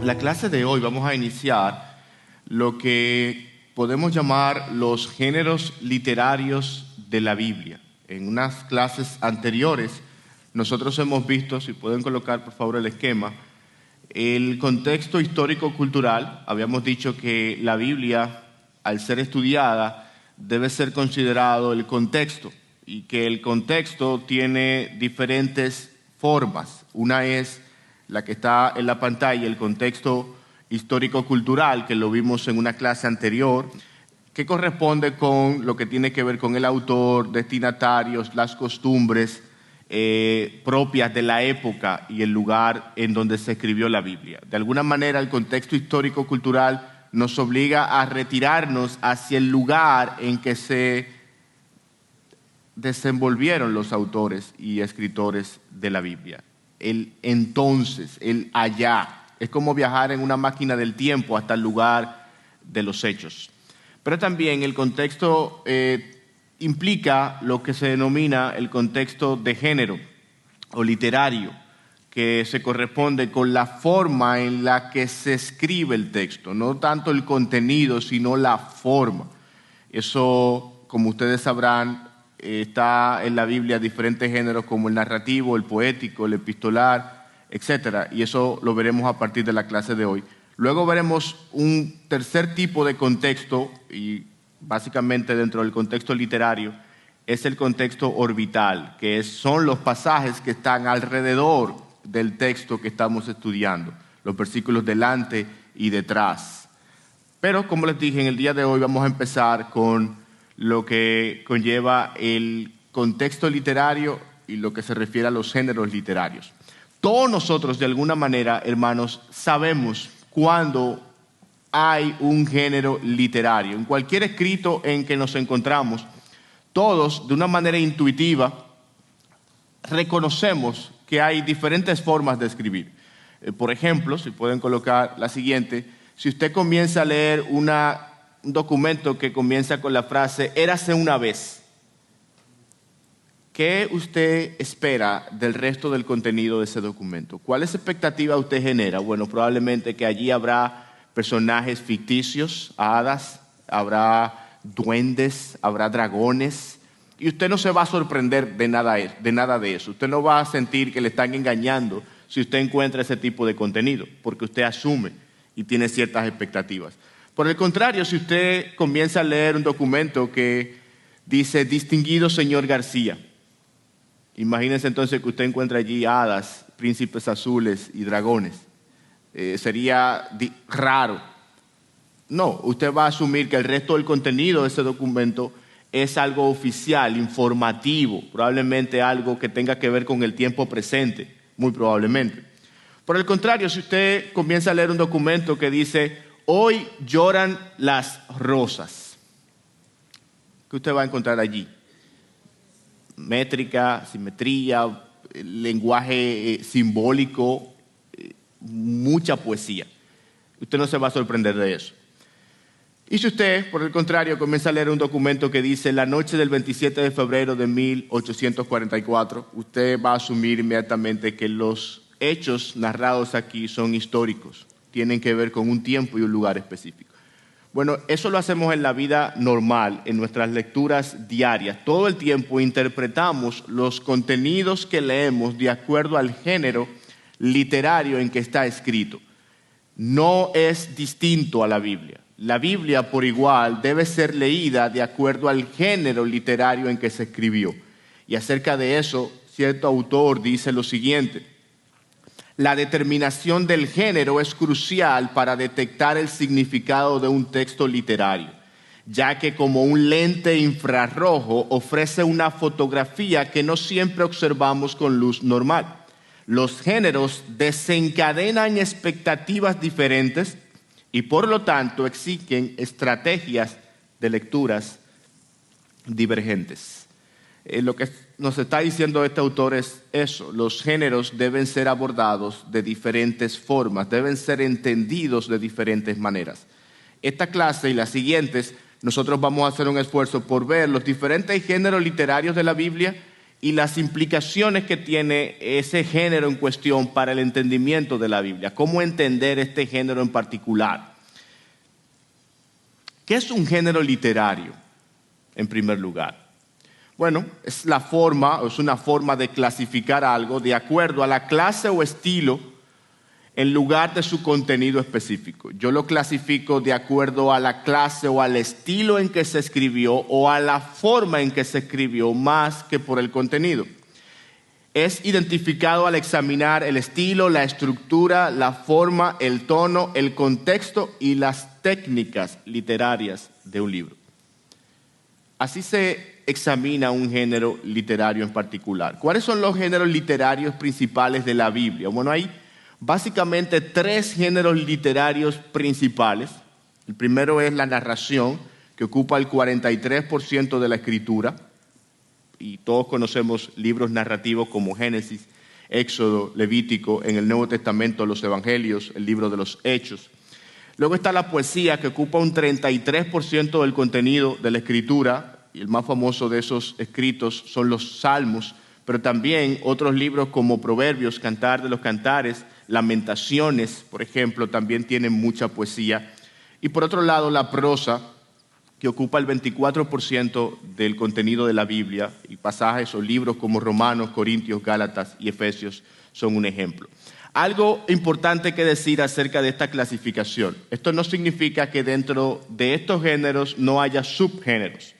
En la clase de hoy vamos a iniciar lo que podemos llamar los géneros literarios de la Biblia. En unas clases anteriores nosotros hemos visto, si pueden colocar por favor el esquema, el contexto histórico-cultural. Habíamos dicho que la Biblia, al ser estudiada, debe ser considerado el contexto y que el contexto tiene diferentes formas. Una es la que está en la pantalla, el contexto histórico-cultural, que lo vimos en una clase anterior, que corresponde con lo que tiene que ver con el autor, destinatarios, las costumbres propias de la época y el lugar en donde se escribió la Biblia. De alguna manera, el contexto histórico-cultural nos obliga a retirarnos hacia el lugar en que se desenvolvieron los autores y escritores de la Biblia. El entonces, el allá. Es como viajar en una máquina del tiempo hasta el lugar de los hechos. Pero también el contexto implica lo que se denomina el contexto de género o literario, que se corresponde con la forma en la que se escribe el texto, no tanto el contenido, sino la forma. Eso, como ustedes sabrán, está en la Biblia diferentes géneros como el narrativo, el poético, el epistolar, etc. Y eso lo veremos a partir de la clase de hoy. Luego veremos un tercer tipo de contexto, y básicamente dentro del contexto literario es el contexto orbital, que son los pasajes que están alrededor del texto que estamos estudiando, los versículos delante y detrás. Pero, como les dije, en el día de hoy vamos a empezar con lo que conlleva el contexto literario y lo que se refiere a los géneros literarios. Todos nosotros, de alguna manera, hermanos, sabemos cuándo hay un género literario. En cualquier escrito en que nos encontramos, todos, de una manera intuitiva, reconocemos que hay diferentes formas de escribir. Por ejemplo, si pueden colocar la siguiente, si usted comienza a leer un documento que comienza con la frase «érase una vez», ¿qué usted espera del resto del contenido de ese documento? ¿Cuáles expectativas usted genera? Bueno, probablemente que allí habrá personajes ficticios, hadas, habrá duendes, habrá dragones, y usted no se va a sorprender de nada de eso. Usted no va a sentir que le están engañando si usted encuentra ese tipo de contenido, porque usted asume y tiene ciertas expectativas. Por el contrario, si usted comienza a leer un documento que dice «Distinguido señor García», imagínense entonces que usted encuentra allí hadas, príncipes azules y dragones. Sería raro. No, usted va a asumir que el resto del contenido de ese documento es algo oficial, informativo, probablemente algo que tenga que ver con el tiempo presente, muy probablemente. Por el contrario, si usted comienza a leer un documento que dice «Hoy lloran las rosas», ¿qué usted va a encontrar allí? Métrica, simetría, lenguaje simbólico, mucha poesía. Usted no se va a sorprender de eso. Y si usted, por el contrario, comienza a leer un documento que dice «La noche del 27 de febrero de 1844», usted va a asumir inmediatamente que los hechos narrados aquí son históricos, tienen que ver con un tiempo y un lugar específico. Bueno, eso lo hacemos en la vida normal, en nuestras lecturas diarias. Todo el tiempo interpretamos los contenidos que leemos de acuerdo al género literario en que está escrito. No es distinto a la Biblia. La Biblia, por igual, debe ser leída de acuerdo al género literario en que se escribió. Y acerca de eso, cierto autor dice lo siguiente: «La determinación del género es crucial para detectar el significado de un texto literario, ya que como un lente infrarrojo ofrece una fotografía que no siempre observamos con luz normal. Los géneros desencadenan expectativas diferentes y por lo tanto exigen estrategias de lecturas divergentes». Lo que nos está diciendo este autor es eso: los géneros deben ser abordados de diferentes formas, deben ser entendidos de diferentes maneras. Esta clase y las siguientes, nosotros vamos a hacer un esfuerzo por ver los diferentes géneros literarios de la Biblia y las implicaciones que tiene ese género en cuestión para el entendimiento de la Biblia. ¿Cómo entender este género en particular? ¿Qué es un género literario, en primer lugar? Bueno, es una forma de clasificar algo de acuerdo a la clase o estilo en lugar de su contenido específico. Yo lo clasifico de acuerdo a la clase o al estilo en que se escribió o a la forma en que se escribió más que por el contenido. Es identificado al examinar el estilo, la estructura, la forma, el tono, el contexto y las técnicas literarias de un libro. Así se examina un género literario en particular. ¿Cuáles son los géneros literarios principales de la Biblia? Bueno, hay básicamente 3 géneros literarios principales. El primero es la narración, que ocupa el 43% de la escritura. Y todos conocemos libros narrativos como Génesis, Éxodo, Levítico, en el Nuevo Testamento los Evangelios, el libro de los Hechos. Luego está la poesía, que ocupa un 33% del contenido de la escritura, y el más famoso de esos escritos son los Salmos, pero también otros libros como Proverbios, Cantar de los Cantares, Lamentaciones, por ejemplo, también tienen mucha poesía. Y por otro lado, la prosa, que ocupa el 24% del contenido de la Biblia, y pasajes o libros como Romanos, Corintios, Gálatas y Efesios son un ejemplo. Algo importante que decir acerca de esta clasificación. Esto no significa que dentro de estos géneros no haya subgéneros.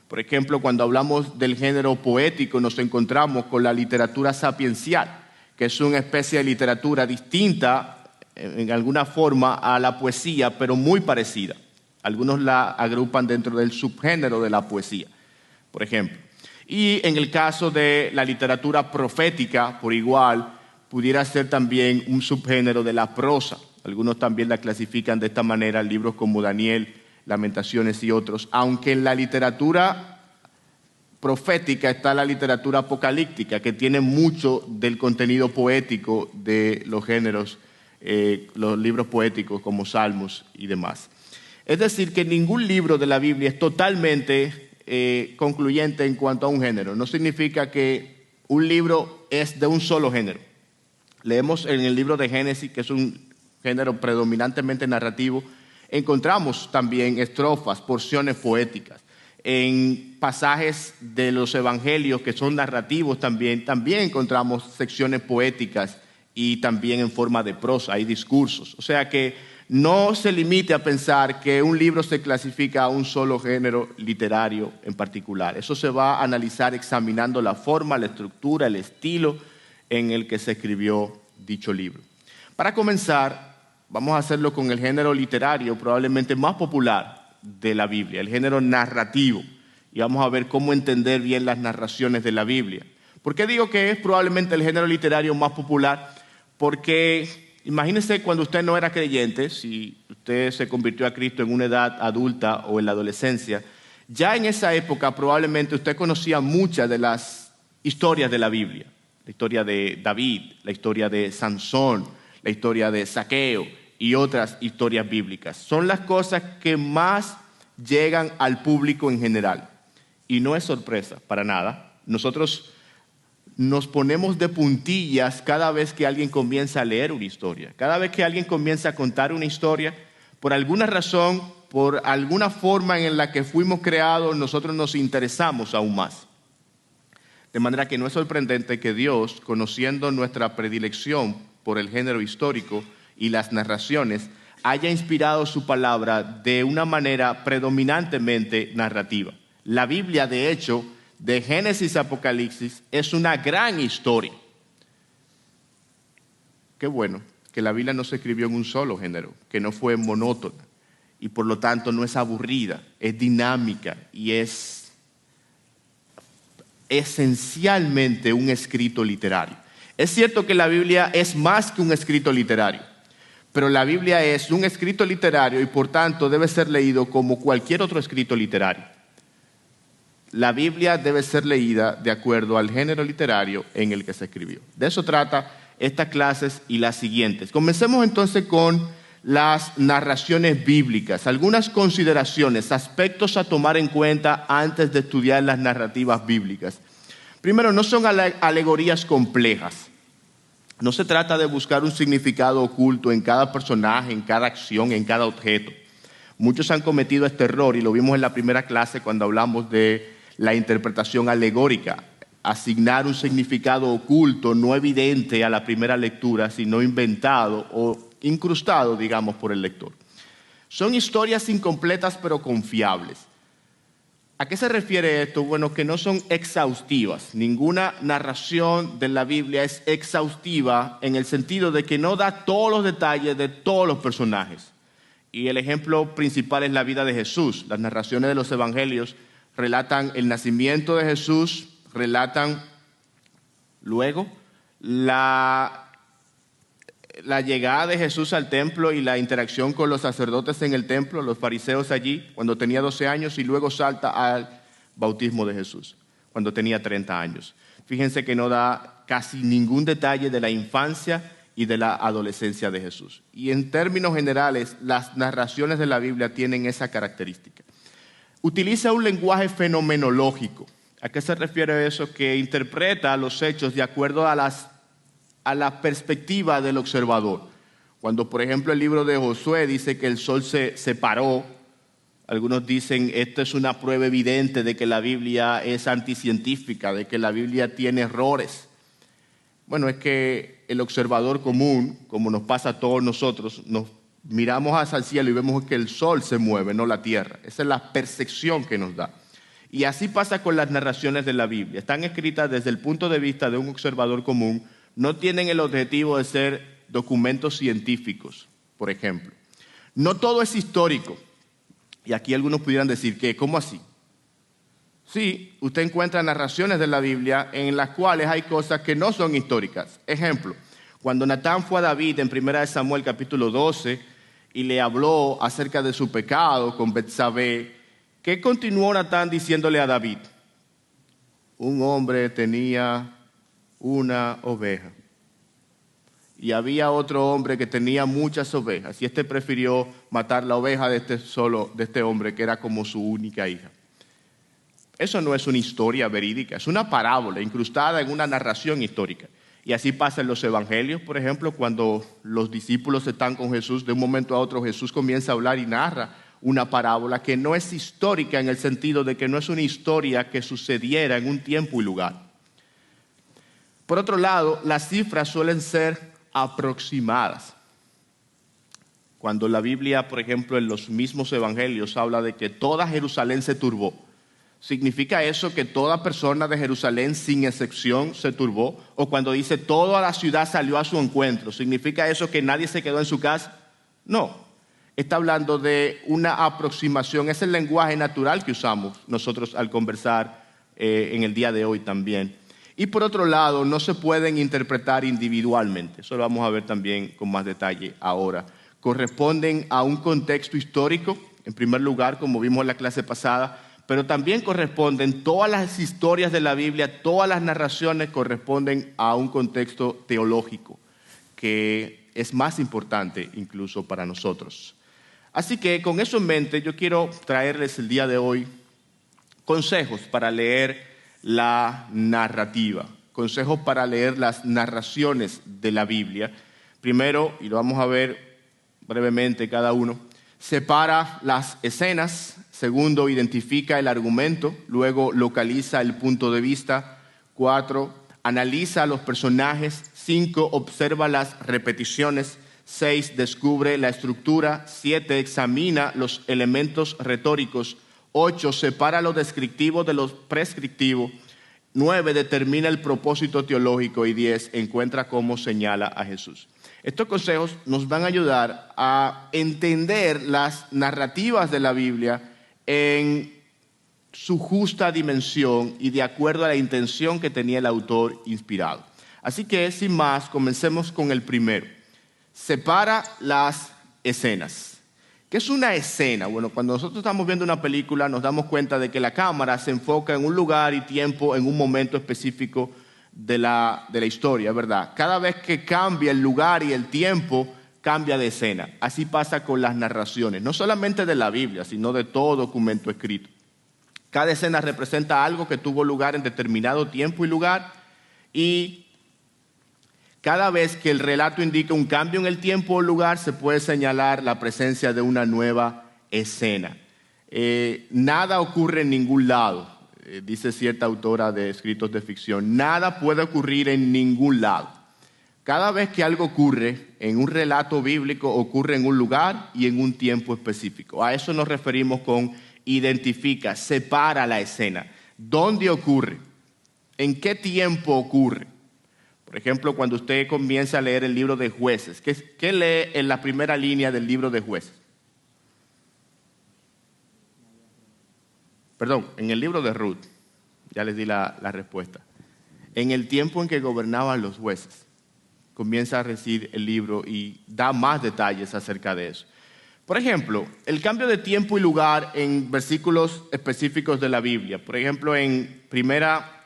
Por ejemplo, cuando hablamos del género poético, nos encontramos con la literatura sapiencial, que es una especie de literatura distinta en alguna forma a la poesía, pero muy parecida. Algunos la agrupan dentro del subgénero de la poesía, por ejemplo. Y en el caso de la literatura profética, por igual, pudiera ser también un subgénero de la prosa. Algunos también la clasifican de esta manera, libros como Daniel, Lamentaciones y otros, aunque en la literatura profética está la literatura apocalíptica, que tiene mucho del contenido poético de los géneros, los libros poéticos como Salmos y demás. Es decir, que ningún libro de la Biblia es totalmente concluyente en cuanto a un género. No significa que un libro es de un solo género. Leemos en el libro de Génesis, que es un género predominantemente narrativo, encontramos también estrofas, porciones poéticas. En pasajes de los evangelios que son narrativos también encontramos secciones poéticas y también en forma de prosa, hay discursos. O sea que no se limite a pensar que un libro se clasifica a un solo género literario en particular. Eso se va a analizar examinando la forma, la estructura, el estilo en el que se escribió dicho libro. Para comenzar, vamos a hacerlo con el género literario probablemente más popular de la Biblia, el género narrativo. Y vamos a ver cómo entender bien las narraciones de la Biblia. ¿Por qué digo que es probablemente el género literario más popular? Porque imagínese cuando usted no era creyente, si usted se convirtió a Cristo en una edad adulta o en la adolescencia, ya en esa época probablemente usted conocía muchas de las historias de la Biblia. La historia de David, la historia de Sansón, la historia de Zaqueo y otras historias bíblicas. Son las cosas que más llegan al público en general. Y no es sorpresa, para nada. Nosotros nos ponemos de puntillas cada vez que alguien comienza a leer una historia. Cada vez que alguien comienza a contar una historia, por alguna razón, por alguna forma en la que fuimos creados, nosotros nos interesamos aún más. De manera que no es sorprendente que Dios, conociendo nuestra predilección por el género histórico y las narraciones, haya inspirado su palabra de una manera predominantemente narrativa. La Biblia, de hecho, de Génesis a Apocalipsis, es una gran historia. Qué bueno que la Biblia no se escribió en un solo género, que no fue monótona y por lo tanto no es aburrida, es dinámica y es esencialmente un escrito literario. Es cierto que la Biblia es más que un escrito literario, pero la Biblia es un escrito literario y por tanto debe ser leído como cualquier otro escrito literario. La Biblia debe ser leída de acuerdo al género literario en el que se escribió. De eso trata estas clases y las siguientes. Comencemos entonces con las narraciones bíblicas, algunas consideraciones, aspectos a tomar en cuenta antes de estudiar las narrativas bíblicas. Primero, no son alegorías complejas. No se trata de buscar un significado oculto en cada personaje, en cada acción, en cada objeto. Muchos han cometido este error y lo vimos en la primera clase cuando hablamos de la interpretación alegórica. Asignar un significado oculto, no evidente a la primera lectura, sino inventado o incrustado, digamos, por el lector. Son historias incompletas pero confiables. ¿A qué se refiere esto? Bueno, que no son exhaustivas. Ninguna narración de la Biblia es exhaustiva en el sentido de que no da todos los detalles de todos los personajes. Y el ejemplo principal es la vida de Jesús. Las narraciones de los evangelios relatan el nacimiento de Jesús, relatan luego la llegada de Jesús al templo y la interacción con los sacerdotes en el templo, los fariseos allí, cuando tenía 12 años, y luego salta al bautismo de Jesús, cuando tenía 30 años. Fíjense que no da casi ningún detalle de la infancia y de la adolescencia de Jesús. Y en términos generales, las narraciones de la Biblia tienen esa característica. Utiliza un lenguaje fenomenológico. ¿A qué se refiere eso? Que interpreta los hechos de acuerdo a la perspectiva del observador. Cuando, por ejemplo, el libro de Josué dice que el sol se separó, algunos dicen esto es una prueba evidente de que la Biblia es anticientífica, de que la Biblia tiene errores. Bueno, es que el observador común, como nos pasa a todos nosotros, nos miramos hacia el cielo y vemos que el sol se mueve, no la tierra. Esa es la percepción que nos da. Y así pasa con las narraciones de la Biblia. Están escritas desde el punto de vista de un observador común, no tienen el objetivo de ser documentos científicos, por ejemplo. No todo es histórico. Y aquí algunos pudieran decir que, ¿cómo así? Sí, usted encuentra narraciones de la Biblia en las cuales hay cosas que no son históricas. Ejemplo, cuando Natán fue a David en 1 Samuel capítulo 12 y le habló acerca de su pecado con Betsabé, ¿qué continuó Natán diciéndole a David? Un hombre tenía una oveja y había otro hombre que tenía muchas ovejas y este prefirió matar la oveja de este hombre que era como su única hija. Eso no es una historia verídica, es una parábola incrustada en una narración histórica. Y así pasa en los evangelios, por ejemplo, cuando los discípulos están con Jesús, de un momento a otro Jesús comienza a hablar y narra una parábola que no es histórica en el sentido de que no es una historia que sucediera en un tiempo y lugar. Por otro lado, las cifras suelen ser aproximadas. Cuando la Biblia, por ejemplo, en los mismos evangelios habla de que toda Jerusalén se turbó, ¿significa eso que toda persona de Jerusalén sin excepción se turbó? O cuando dice toda la ciudad salió a su encuentro, ¿significa eso que nadie se quedó en su casa? No, está hablando de una aproximación, es el lenguaje natural que usamos nosotros al conversar en el día de hoy también. Y por otro lado, no se pueden interpretar individualmente, eso lo vamos a ver también con más detalle ahora. Corresponden a un contexto histórico, en primer lugar, como vimos en la clase pasada, pero también corresponden, todas las historias de la Biblia, todas las narraciones corresponden a un contexto teológico, que es más importante incluso para nosotros. Así que con eso en mente, yo quiero traerles el día de hoy consejos para leer la narrativa, consejos para leer las narraciones de la Biblia. Primero, y lo vamos a ver brevemente cada uno, separa las escenas. Segundo, identifica el argumento. Luego, localiza el punto de vista. 4, analiza a los personajes. 5, observa las repeticiones. 6, descubre la estructura. 7, examina los elementos retóricos. 8, separa lo descriptivo de lo prescriptivo. 9, determina el propósito teológico. Y 10, encuentra cómo señala a Jesús. Estos consejos nos van a ayudar a entender las narrativas de la Biblia en su justa dimensión y de acuerdo a la intención que tenía el autor inspirado. Así que, sin más, comencemos con el primero. Separa las escenas. ¿Qué es una escena? Bueno, cuando nosotros estamos viendo una película nos damos cuenta de que la cámara se enfoca en un lugar y tiempo, en un momento específico de la historia, ¿verdad? Cada vez que cambia el lugar y el tiempo, cambia de escena. Así pasa con las narraciones, no solamente de la Biblia, sino de todo documento escrito. Cada escena representa algo que tuvo lugar en determinado tiempo y lugar, y cada vez que el relato indica un cambio en el tiempo o lugar, se puede señalar la presencia de una nueva escena. Nada ocurre en ningún lado, dice cierta autora de escritos de ficción. Nada puede ocurrir en ningún lado. Cada vez que algo ocurre en un relato bíblico, ocurre en un lugar y en un tiempo específico. A eso nos referimos con identifica, separa la escena. ¿Dónde ocurre? ¿En qué tiempo ocurre? Por ejemplo, cuando usted comienza a leer el libro de Jueces, ¿qué lee en la primera línea del libro de Jueces? Perdón, en el libro de Ruth, ya les di la respuesta. En el tiempo en que gobernaban los jueces, comienza a decir el libro y da más detalles acerca de eso. Por ejemplo, el cambio de tiempo y lugar en versículos específicos de la Biblia. Por ejemplo, en Primera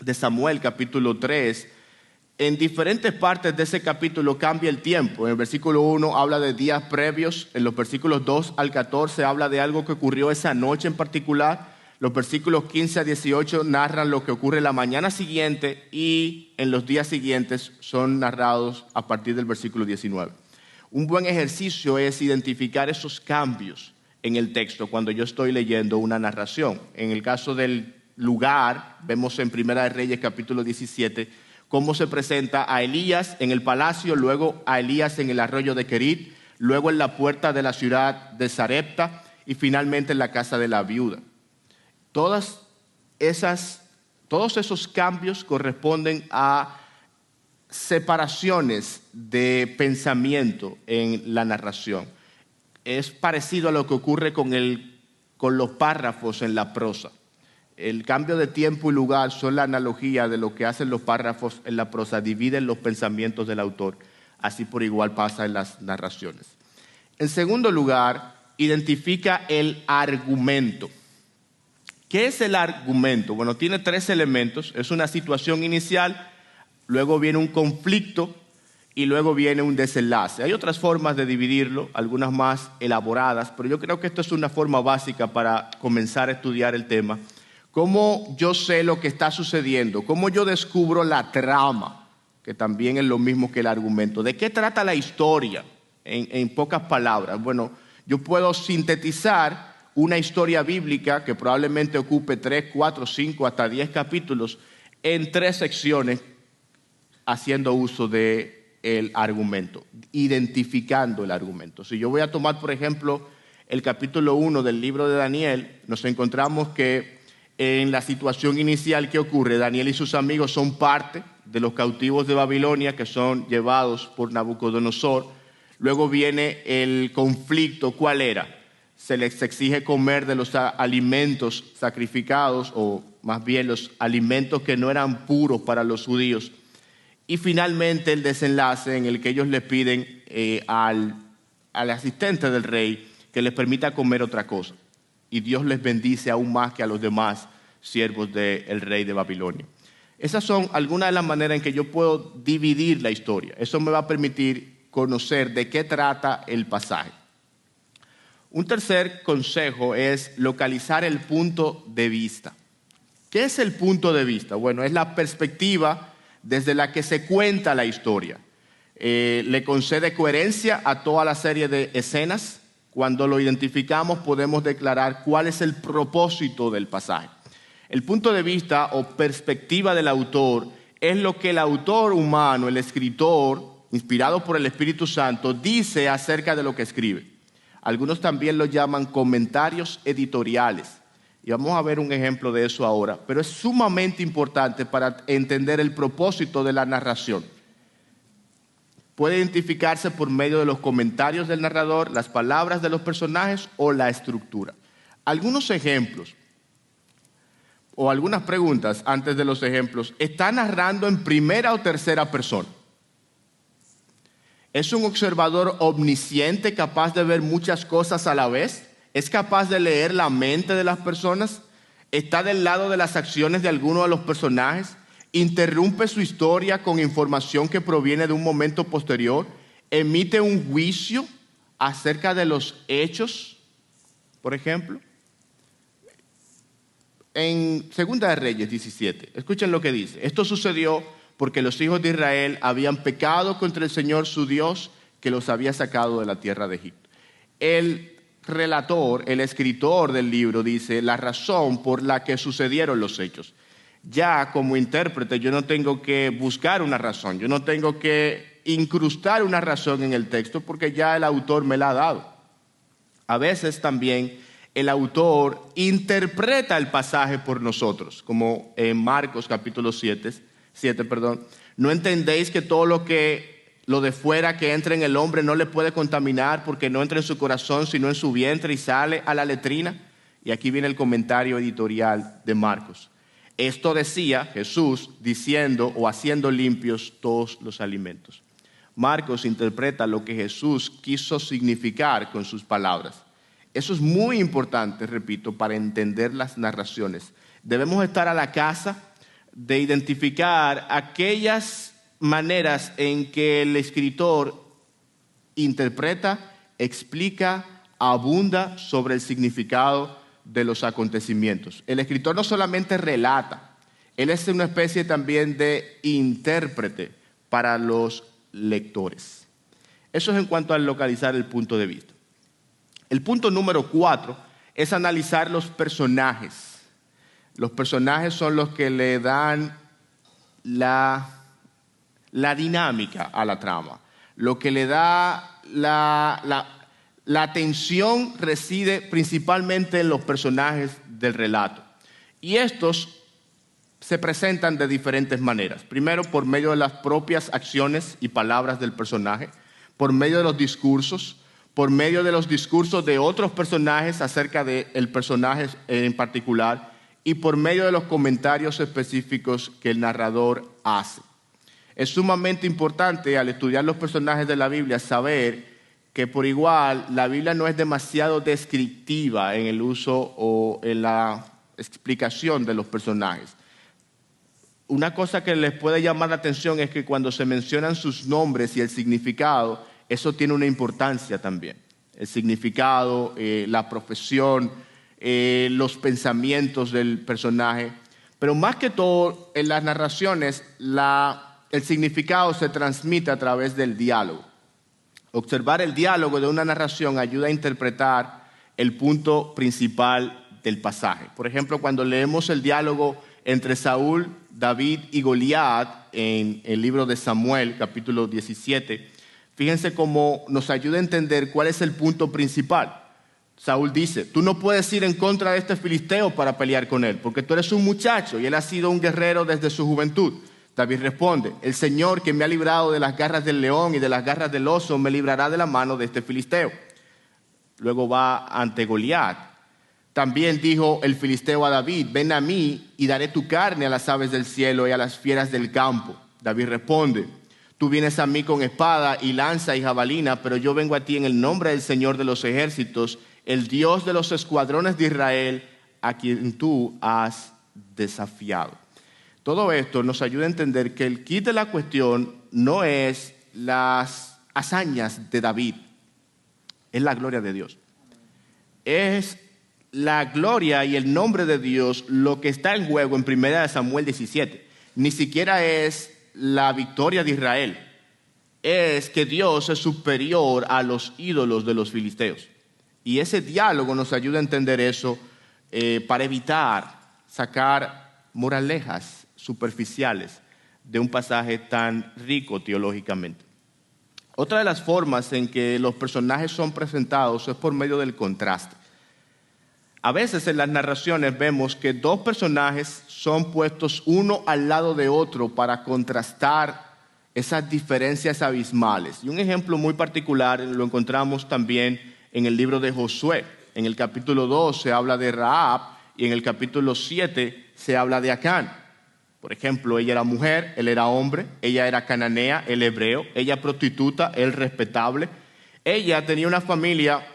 de Samuel, capítulo 3, en diferentes partes de ese capítulo cambia el tiempo. En el versículo 1 habla de días previos, en los versículos 2 al 14 habla de algo que ocurrió esa noche en particular, los versículos 15 a 18 narran lo que ocurre la mañana siguiente y en los días siguientes son narrados a partir del versículo 19. Un buen ejercicio es identificar esos cambios en el texto cuando yo estoy leyendo una narración. En el caso del lugar, vemos en Primera de Reyes capítulo 17 cómo se presenta a Elías en el palacio, luego a Elías en el arroyo de Querit, luego en la puerta de la ciudad de Sarepta y finalmente en la casa de la viuda. Todos esos cambios corresponden a separaciones de pensamiento en la narración. Es parecido a lo que ocurre con los párrafos en la prosa. El cambio de tiempo y lugar son la analogía de lo que hacen los párrafos en la prosa, dividen los pensamientos del autor, así por igual pasa en las narraciones. En segundo lugar, identifica el argumento. ¿Qué es el argumento? Bueno, tiene 3 elementos, es una situación inicial, luego viene un conflicto y luego viene un desenlace. Hay otras formas de dividirlo, algunas más elaboradas, pero yo creo que esto es una forma básica para comenzar a estudiar el tema. ¿Cómo yo sé lo que está sucediendo? ¿Cómo yo descubro la trama? Que también es lo mismo que el argumento. ¿De qué trata la historia? En pocas palabras. Bueno, yo puedo sintetizar una historia bíblica que probablemente ocupe 3, 4, 5, hasta 10 capítulos en 3 secciones haciendo uso del argumento, identificando el argumento. Si yo voy a tomar, por ejemplo, el capítulo 1 del libro de Daniel, nos encontramos que en la situación inicial que ocurre, Daniel y sus amigos son parte de los cautivos de Babilonia que son llevados por Nabucodonosor. Luego viene el conflicto. ¿Cuál era? Se les exige comer de los alimentos sacrificados, o más bien los alimentos que no eran puros para los judíos. Y finalmente el desenlace en el que ellos le piden al asistente del rey que les permita comer otra cosa. Y Dios les bendice aún más que a los demás siervos del rey de Babilonia. Esas son algunas de las maneras en que yo puedo dividir la historia. Eso me va a permitir conocer de qué trata el pasaje. Un tercer consejo es localizar el punto de vista. ¿Qué es el punto de vista? Bueno, es la perspectiva desde la que se cuenta la historia. Le concede coherencia a toda la serie de escenas. Cuando lo identificamos podemos declarar cuál es el propósito del pasaje. El punto de vista o perspectiva del autor es lo que el autor humano, el escritor, inspirado por el Espíritu Santo, dice acerca de lo que escribe. Algunos también lo llaman comentarios editoriales. Y vamos a ver un ejemplo de eso ahora. Pero es sumamente importante para entender el propósito de la narración. Puede identificarse por medio de los comentarios del narrador, las palabras de los personajes o la estructura. Algunos ejemplos o algunas preguntas antes de los ejemplos. ¿Está narrando en primera o tercera persona? ¿Es un observador omnisciente capaz de ver muchas cosas a la vez? ¿Es capaz de leer la mente de las personas? ¿Está del lado de las acciones de alguno de los personajes? ¿Interrumpe su historia con información que proviene de un momento posterior? ¿Emite un juicio acerca de los hechos, por ejemplo? en Segunda de Reyes 17. Escuchen lo que dice. Esto sucedió porque los hijos de Israel habían pecado contra el Señor su Dios, que los había sacado de la tierra de Egipto. El relator, el escritor del libro, dice la razón por la que sucedieron los hechos. Ya como intérprete yo no tengo que buscar una razón, yo no tengo que incrustar una razón en el texto porque ya el autor me la ha dado. A veces también el autor interpreta el pasaje por nosotros, como en Marcos capítulo 7, no entendéis que todo lo de fuera que entra en el hombre no le puede contaminar porque no entra en su corazón sino en su vientre y sale a la letrina. Y aquí viene el comentario editorial de Marcos. Esto decía Jesús diciendo o haciendo limpios todos los alimentos. Marcos interpreta lo que Jesús quiso significar con sus palabras. Eso es muy importante, repito, para entender las narraciones. Debemos estar a la caza de identificar aquellas maneras en que el escritor interpreta, explica, abunda sobre el significado de los acontecimientos. El escritor no solamente relata, él es una especie también de intérprete para los lectores. Eso es en cuanto a localizar el punto de vista. El punto número 4 es analizar los personajes. Los personajes son los que le dan la dinámica a la trama. Lo que le da la atención reside principalmente en los personajes del relato. Y estos se presentan de diferentes maneras. Primero, por medio de las propias acciones y palabras del personaje, por medio de los discursos, por medio de los discursos de otros personajes acerca del personaje en particular y por medio de los comentarios específicos que el narrador hace. Es sumamente importante al estudiar los personajes de la Biblia saber que por igual la Biblia no es demasiado descriptiva en el uso o en la explicación de los personajes. Una cosa que les puede llamar la atención es que cuando se mencionan sus nombres y el significado, eso tiene una importancia también. El significado, la profesión, los pensamientos del personaje. Pero más que todo, en las narraciones, el significado se transmite a través del diálogo. Observar el diálogo de una narración ayuda a interpretar el punto principal del pasaje. Por ejemplo, cuando leemos el diálogo entre Saúl, David y Goliat en el libro de Samuel, capítulo 17, fíjense cómo nos ayuda a entender cuál es el punto principal. Saúl dice, tú no puedes ir en contra de este filisteo para pelear con él, porque tú eres un muchacho y él ha sido un guerrero desde su juventud. David responde, el Señor que me ha librado de las garras del león y de las garras del oso, me librará de la mano de este filisteo. Luego va ante Goliat. También dijo el filisteo a David, ven a mí y daré tu carne a las aves del cielo y a las fieras del campo. David responde, tú vienes a mí con espada y lanza y jabalina, pero yo vengo a ti en el nombre del Señor de los ejércitos, el Dios de los escuadrones de Israel, a quien tú has desafiado. Todo esto nos ayuda a entender que el quid de la cuestión no es las hazañas de David, es la gloria de Dios. Es la gloria y el nombre de Dios lo que está en juego en 1 Samuel 17. Ni siquiera es la victoria de Israel, es que Dios es superior a los ídolos de los filisteos. Y ese diálogo nos ayuda a entender eso para evitar sacar moralejas superficiales de un pasaje tan rico teológicamente. Otra de las formas en que los personajes son presentados es por medio del contraste. A veces en las narraciones vemos que dos personajes son puestos uno al lado de otro para contrastar esas diferencias abismales. Y un ejemplo muy particular lo encontramos también en el libro de Josué. En el capítulo 2 se habla de Rahab y en el capítulo 7 se habla de Acán. Por ejemplo, ella era mujer, él era hombre, ella era cananea, él hebreo, ella prostituta, él respetable. Ella tenía una familia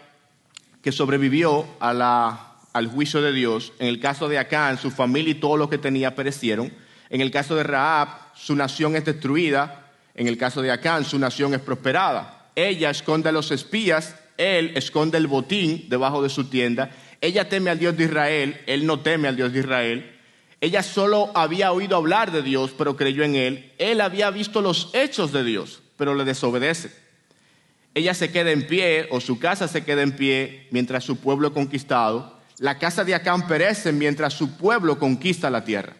que sobrevivió al juicio de Dios. En el caso de Acán, su familia y todo lo que tenía perecieron. En el caso de Rahab, su nación es destruida. En el caso de Acán, su nación es prosperada. Ella esconde a los espías, él esconde el botín debajo de su tienda. Ella teme al Dios de Israel, él no teme al Dios de Israel. Ella solo había oído hablar de Dios, pero creyó en él. Él había visto los hechos de Dios, pero le desobedece. Ella se queda en pie, o su casa se queda en pie, mientras su pueblo es conquistado. La casa de Acán perece mientras su pueblo conquista la tierra.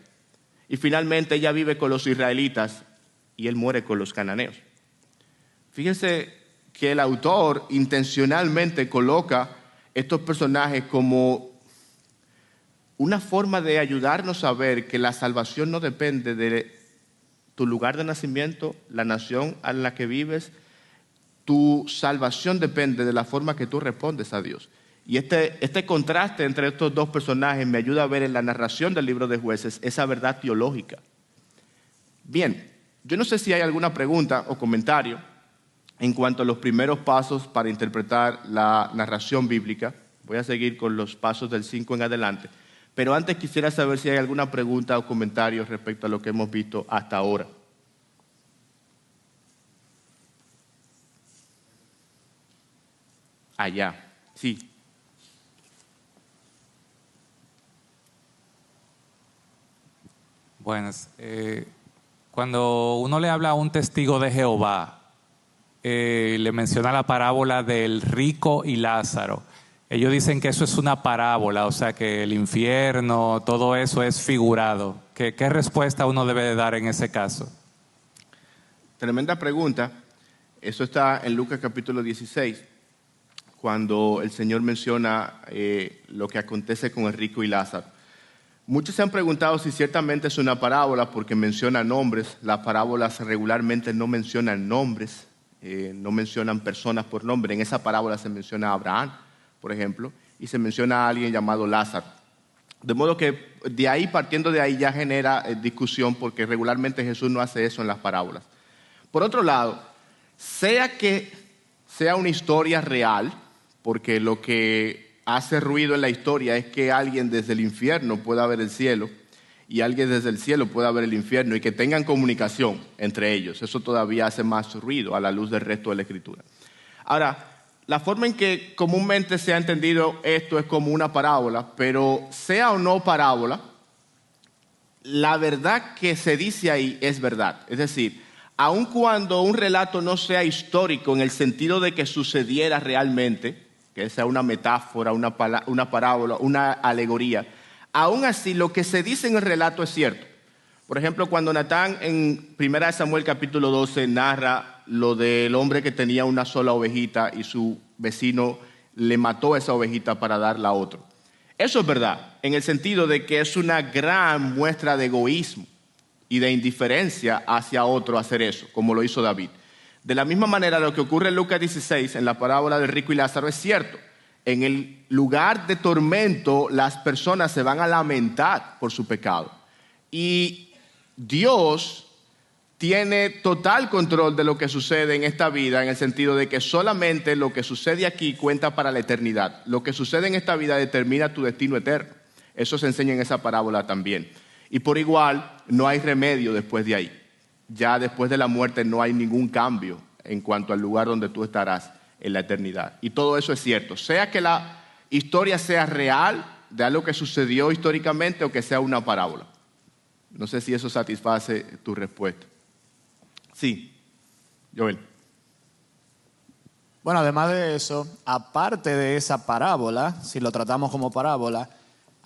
Y finalmente ella vive con los israelitas y él muere con los cananeos. Fíjense que el autor intencionalmente coloca estos personajes como una forma de ayudarnos a ver que la salvación no depende de tu lugar de nacimiento, la nación en la que vives. Tu salvación depende de la forma que tú respondes a Dios. Y este contraste entre estos dos personajes me ayuda a ver en la narración del libro de Jueces esa verdad teológica. Bien, yo no sé si hay alguna pregunta o comentario en cuanto a los primeros pasos para interpretar la narración bíblica. Voy a seguir con los pasos del 5 en adelante. Pero antes quisiera saber si hay alguna pregunta o comentario respecto a lo que hemos visto hasta ahora. Allá, sí. Buenas. Cuando uno le habla a un testigo de Jehová, le menciona la parábola del rico y Lázaro. Ellos dicen que eso es una parábola, o sea que el infierno, todo eso es figurado. ¿Qué respuesta uno debe de dar en ese caso? Tremenda pregunta. Eso está en Lucas capítulo 16, cuando el Señor menciona lo que acontece con el rico y Lázaro. Muchos se han preguntado si ciertamente es una parábola porque menciona nombres. Las parábolas regularmente no mencionan nombres, no mencionan personas por nombre. En esa parábola se menciona a Abraham, por ejemplo, y se menciona a alguien llamado Lázaro. De modo que de ahí, partiendo de ahí, ya genera discusión porque regularmente Jesús no hace eso en las parábolas. Por otro lado, sea que sea una historia real, porque lo que hace ruido en la historia es que alguien desde el infierno pueda ver el cielo y alguien desde el cielo pueda ver el infierno y que tengan comunicación entre ellos. Eso todavía hace más ruido a la luz del resto de la Escritura. Ahora, la forma en que comúnmente se ha entendido esto es como una parábola, pero sea o no parábola, la verdad que se dice ahí es verdad. Es decir, aun cuando un relato no sea histórico en el sentido de que sucediera realmente, que sea una metáfora, una parábola, una alegoría, aún así lo que se dice en el relato es cierto. Por ejemplo, cuando Natán en 1 Samuel capítulo 12 narra lo del hombre que tenía una sola ovejita y su vecino le mató esa ovejita para darla a otro. Eso es verdad, en el sentido de que es una gran muestra de egoísmo y de indiferencia hacia otro hacer eso, como lo hizo David. De la misma manera, lo que ocurre en Lucas 16, en la parábola del rico y Lázaro, es cierto. En el lugar de tormento, las personas se van a lamentar por su pecado. Y Dios tiene total control de lo que sucede en esta vida, en el sentido de que solamente lo que sucede aquí cuenta para la eternidad. Lo que sucede en esta vida determina tu destino eterno. Eso se enseña en esa parábola también. Y por igual, no hay remedio después de ahí. Ya después de la muerte no hay ningún cambio en cuanto al lugar donde tú estarás en la eternidad. Y todo eso es cierto. Sea que la historia sea real, de algo que sucedió históricamente, o que sea una parábola. No sé si eso satisface tu respuesta. Sí, Joel. Bueno, además de eso, aparte de esa parábola, si lo tratamos como parábola,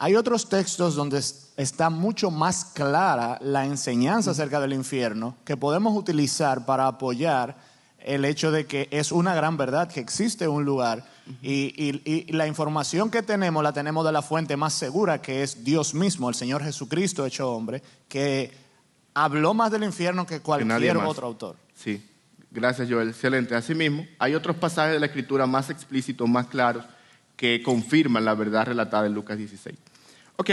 hay otros textos donde está mucho más clara la enseñanza acerca del infierno que podemos utilizar para apoyar el hecho de que es una gran verdad, que existe un lugar y la información que tenemos la tenemos de la fuente más segura, que es Dios mismo, el Señor Jesucristo hecho hombre, que habló más del infierno que cualquier otro autor. Sí, gracias Joel, excelente. Asimismo, hay otros pasajes de la Escritura más explícitos, más claros, que confirman la verdad relatada en Lucas 16. Ok,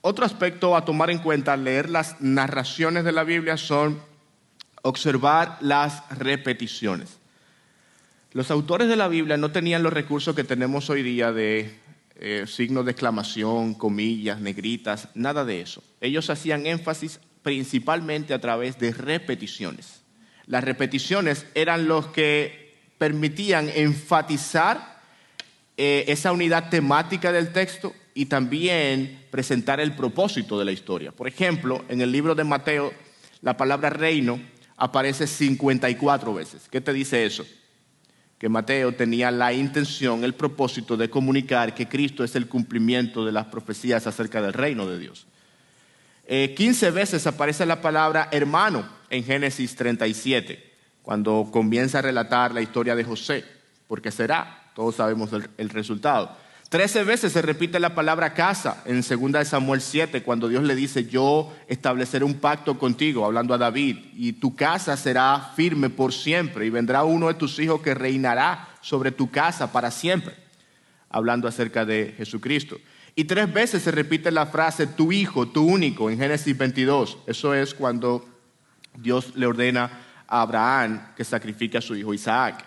otro aspecto a tomar en cuenta al leer las narraciones de la Biblia son observar las repeticiones. Los autores de la Biblia no tenían los recursos que tenemos hoy día de signos de exclamación, comillas, negritas, nada de eso. Ellos hacían énfasis principalmente a través de repeticiones. Las repeticiones eran los que permitían enfatizar esa unidad temática del texto y también presentar el propósito de la historia. Por ejemplo, en el libro de Mateo, la palabra reino aparece 54 veces. ¿Qué te dice eso? Que Mateo tenía la intención, el propósito de comunicar que Cristo es el cumplimiento de las profecías acerca del reino de Dios. 15 veces aparece la palabra hermano en Génesis 37, cuando comienza a relatar la historia de José, porque será, todos sabemos el resultado. 13 veces se repite la palabra casa en 2 Samuel 7, cuando Dios le dice, yo estableceré un pacto contigo, hablando a David, y tu casa será firme por siempre, y vendrá uno de tus hijos que reinará sobre tu casa para siempre, hablando acerca de Jesucristo. Y 3 veces se repite la frase, tu hijo, tu único, en Génesis 22. Eso es cuando Dios le ordena a Abraham que sacrifique a su hijo Isaac.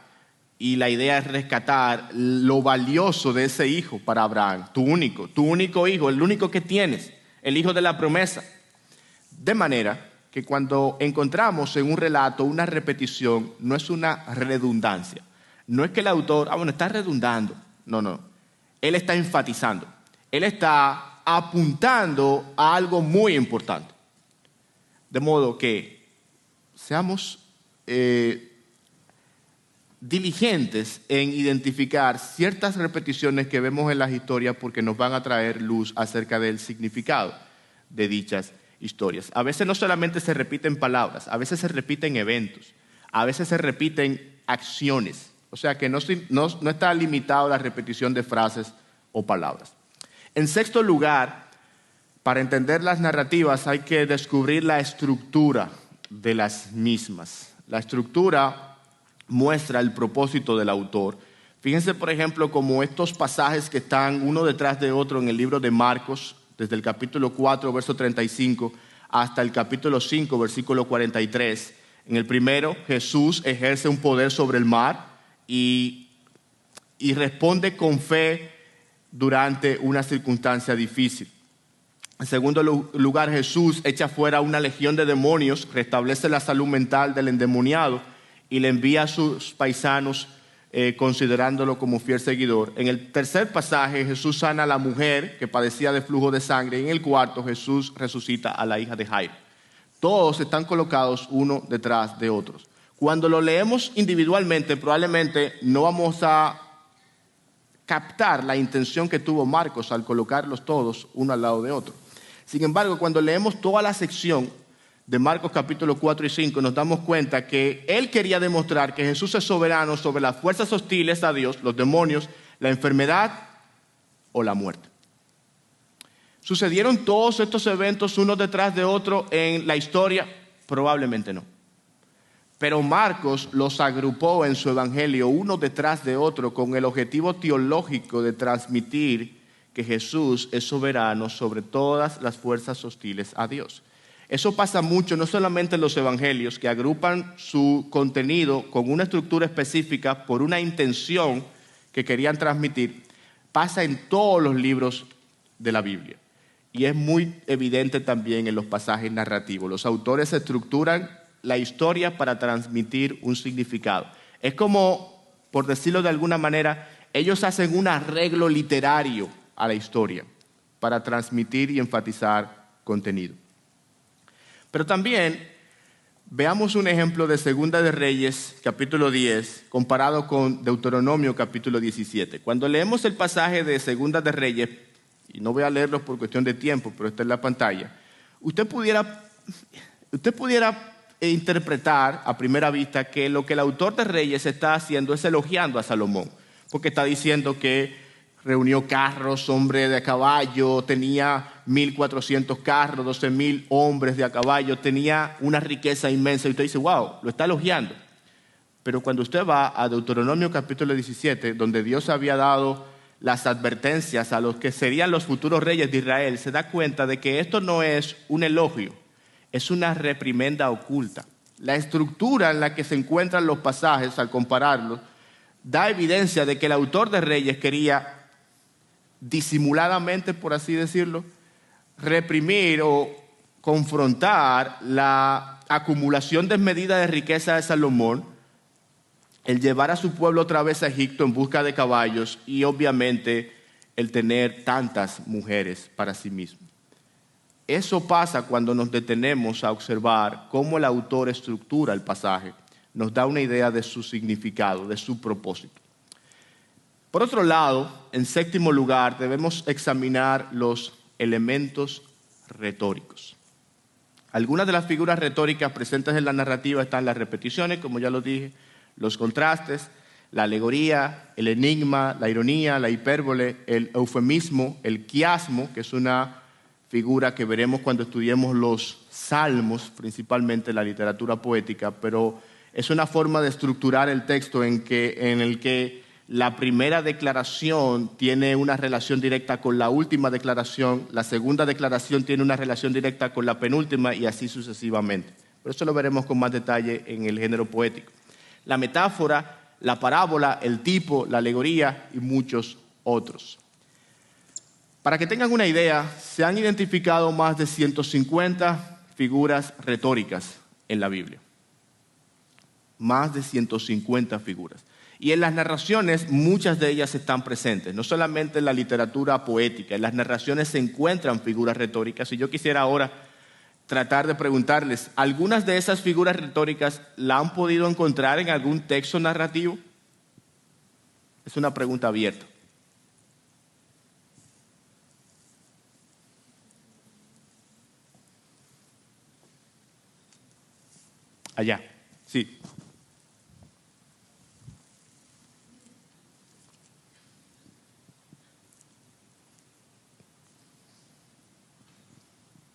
Y la idea es rescatar lo valioso de ese hijo para Abraham, tu único hijo, el único que tienes, el hijo de la promesa. De manera que cuando encontramos en un relato una repetición, no es una redundancia. No es que el autor, está redundando. No. Él está enfatizando. Él está apuntando a algo muy importante. De modo que seamos diligentes en identificar ciertas repeticiones que vemos en las historias porque nos van a traer luz acerca del significado de dichas historias. A veces no solamente se repiten palabras, a veces se repiten eventos, a veces se repiten acciones. O sea que no está limitado a la repetición de frases o palabras. En sexto lugar, para entender las narrativas hay que descubrir la estructura de las mismas. La estructura muestra el propósito del autor. Fíjense, por ejemplo, como estos pasajes que están uno detrás de otro en el libro de Marcos, desde el capítulo 4, verso 35, hasta el capítulo 5, versículo 43. En el primero, Jesús ejerce un poder sobre el mar y responde con fe durante una circunstancia difícil. En segundo lugar, Jesús echa fuera una legión de demonios, restablece la salud mental del endemoniado y le envía a sus paisanos considerándolo como fiel seguidor. En el tercer pasaje, Jesús sana a la mujer que padecía de flujo de sangre. Y en el cuarto, Jesús resucita a la hija de Jairo. Todos están colocados uno detrás de otros. Cuando lo leemos individualmente, probablemente no vamos a captar la intención que tuvo Marcos al colocarlos todos uno al lado de otro. Sin embargo, cuando leemos toda la sección de Marcos capítulo 4 y 5, nos damos cuenta que él quería demostrar que Jesús es soberano sobre las fuerzas hostiles a Dios, los demonios, la enfermedad o la muerte. ¿Sucedieron todos estos eventos uno detrás de otro en la historia? Probablemente no. Pero Marcos los agrupó en su evangelio uno detrás de otro con el objetivo teológico de transmitir que Jesús es soberano sobre todas las fuerzas hostiles a Dios. Eso pasa mucho, no solamente en los evangelios, que agrupan su contenido con una estructura específica por una intención que querían transmitir. Pasa en todos los libros de la Biblia. Y es muy evidente también en los pasajes narrativos. Los autores estructuran la historia para transmitir un significado. Es como, por decirlo de alguna manera, ellos hacen un arreglo literario a la historia para transmitir y enfatizar contenido. Pero también veamos un ejemplo de Segunda de Reyes, capítulo 10, comparado con Deuteronomio, capítulo 17. Cuando leemos el pasaje de Segunda de Reyes, y no voy a leerlo por cuestión de tiempo, pero está en la pantalla, usted pudiera interpretar a primera vista que lo que el autor de Reyes está haciendo es elogiando a Salomón, porque está diciendo que reunió carros, hombres de a caballo, tenía 1,400 carros, 12,000 hombres de a caballo, tenía una riqueza inmensa. Y usted dice, wow, lo está elogiando. Pero cuando usted va a Deuteronomio capítulo 17, donde Dios había dado las advertencias a los que serían los futuros reyes de Israel, se da cuenta de que esto no es un elogio, es una reprimenda oculta. La estructura en la que se encuentran los pasajes, al compararlos, da evidencia de que el autor de Reyes quería disimuladamente, por así decirlo, reprimir o confrontar la acumulación desmedida de riqueza de Salomón, el llevar a su pueblo otra vez a Egipto en busca de caballos y obviamente el tener tantas mujeres para sí mismo. Eso pasa cuando nos detenemos a observar cómo el autor estructura el pasaje. Nos da una idea de su significado, de su propósito. Por otro lado, en séptimo lugar, debemos examinar los elementos retóricos. Algunas de las figuras retóricas presentes en la narrativa están las repeticiones, como ya lo dije, los contrastes, la alegoría, el enigma, la ironía, la hipérbole, el eufemismo, el quiasmo, que es una figura que veremos cuando estudiemos los salmos, principalmente la literatura poética, pero es una forma de estructurar el texto en el que la primera declaración tiene una relación directa con la última declaración, la segunda declaración tiene una relación directa con la penúltima y así sucesivamente. Pero eso lo veremos con más detalle en el género poético. La metáfora, la parábola, el tipo, la alegoría y muchos otros. Para que tengan una idea, se han identificado más de 150 figuras retóricas en la Biblia. Más de 150 figuras. Y en las narraciones, muchas de ellas están presentes, no solamente en la literatura poética, en las narraciones se encuentran figuras retóricas. Y yo quisiera ahora tratar de preguntarles, ¿algunas de esas figuras retóricas la han podido encontrar en algún texto narrativo? Es una pregunta abierta. Allá, sí.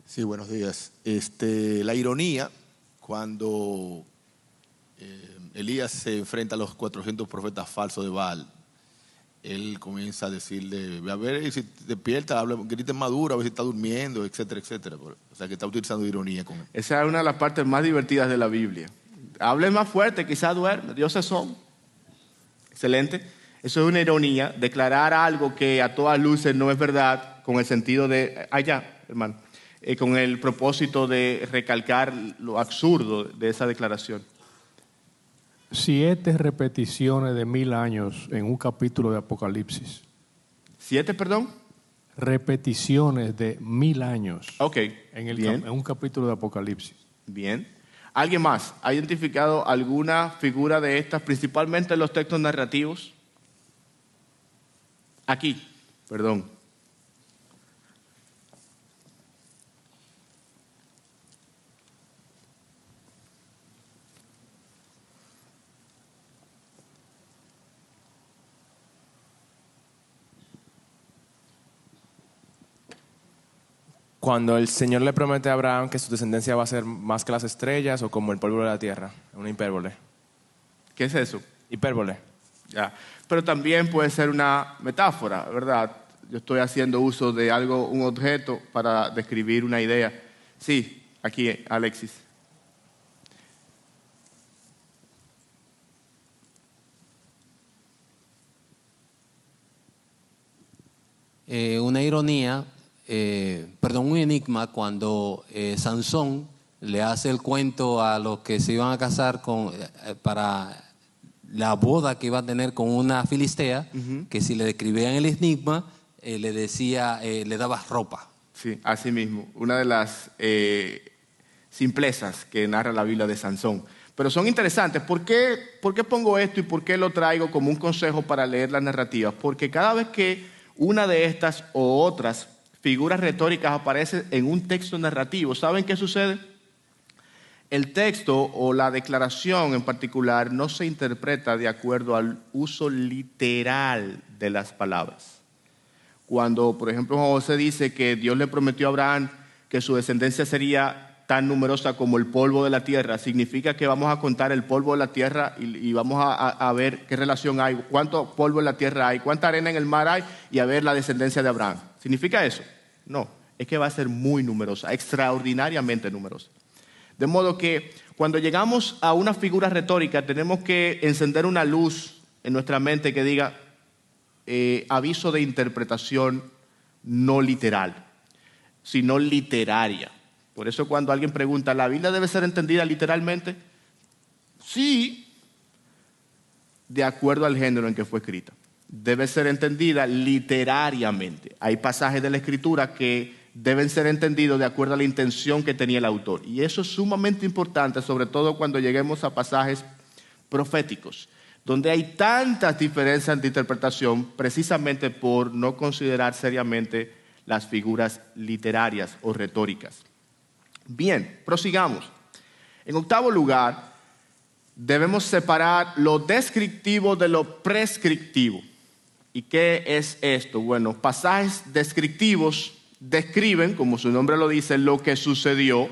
Sí, buenos días. La ironía, cuando Elías se enfrenta a los 400 profetas falsos de Baal, él comienza a decirle, a ver si despierta, grite maduro, a ver si está durmiendo, etcétera, etcétera. O sea, que está utilizando ironía con él. Esa es una de las partes más divertidas de la Biblia. Hable más fuerte, quizá duerme, dioses son. Excelente. Eso es una ironía, declarar algo que a todas luces no es verdad, con el sentido de, allá, hermano, con el propósito de recalcar lo absurdo de esa declaración. 7 repeticiones de 1000 años en un capítulo de Apocalipsis. ¿7, perdón? Repeticiones de 1000 años. Ok, en un capítulo de Apocalipsis. Bien. ¿Alguien más ha identificado alguna figura de estas, principalmente en los textos narrativos? Aquí, perdón. Cuando el Señor le promete a Abraham que su descendencia va a ser más que las estrellas o como el polvo de la tierra, una hipérbole. ¿Qué es eso? Hipérbole. Ya. Pero también puede ser una metáfora, ¿verdad? Yo estoy haciendo uso de algo, un objeto para describir una idea. Sí, aquí, Alexis. Una ironía, un enigma cuando Sansón le hace el cuento a los que se iban a casar para la boda que iba a tener con una filistea, que si le describían el enigma, le decía, le daba ropa. Sí, así mismo. Una de las simplezas que narra la Biblia de Sansón. Pero son interesantes. ¿Por qué pongo esto y por qué lo traigo como un consejo para leer las narrativas? Porque cada vez que una de estas o otras figuras retóricas aparece en un texto narrativo, ¿saben qué sucede? El texto o la declaración en particular no se interpreta de acuerdo al uso literal de las palabras. Cuando, por ejemplo, José dice que Dios le prometió a Abraham que su descendencia sería tan numerosa como el polvo de la tierra, significa que vamos a contar el polvo de la tierra y vamos a ver qué relación hay, cuánto polvo en la tierra hay, cuánta arena en el mar hay y a ver la descendencia de Abraham. ¿Significa eso? No, es que va a ser muy numerosa, extraordinariamente numerosa. De modo que cuando llegamos a una figura retórica tenemos que encender una luz en nuestra mente que diga aviso de interpretación no literal, sino literaria. Por eso cuando alguien pregunta, ¿la Biblia debe ser entendida literalmente? Sí, de acuerdo al género en que fue escrita. Debe ser entendida literariamente. Hay pasajes de la Escritura que deben ser entendidos de acuerdo a la intención que tenía el autor. Y eso es sumamente importante, sobre todo cuando lleguemos a pasajes proféticos, donde hay tantas diferencias de interpretación precisamente por no considerar seriamente las figuras literarias o retóricas. Bien, prosigamos. En octavo lugar, debemos separar lo descriptivo de lo prescriptivo. ¿Y qué es esto? Bueno, pasajes descriptivos describen, como su nombre lo dice, lo que sucedió,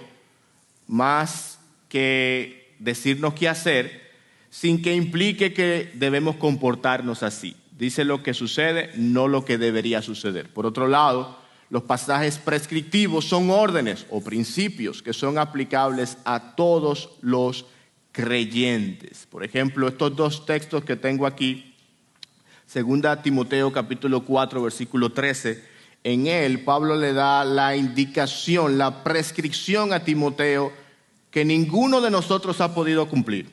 más que decirnos qué hacer, sin que implique que debemos comportarnos así. Dice lo que sucede, no lo que debería suceder. Por otro lado, los pasajes prescriptivos son órdenes o principios que son aplicables a todos los creyentes. Por ejemplo, estos dos textos que tengo aquí, 2 Timoteo capítulo 4, versículo 13, en él Pablo le da la indicación, la prescripción a Timoteo que ninguno de nosotros ha podido cumplir.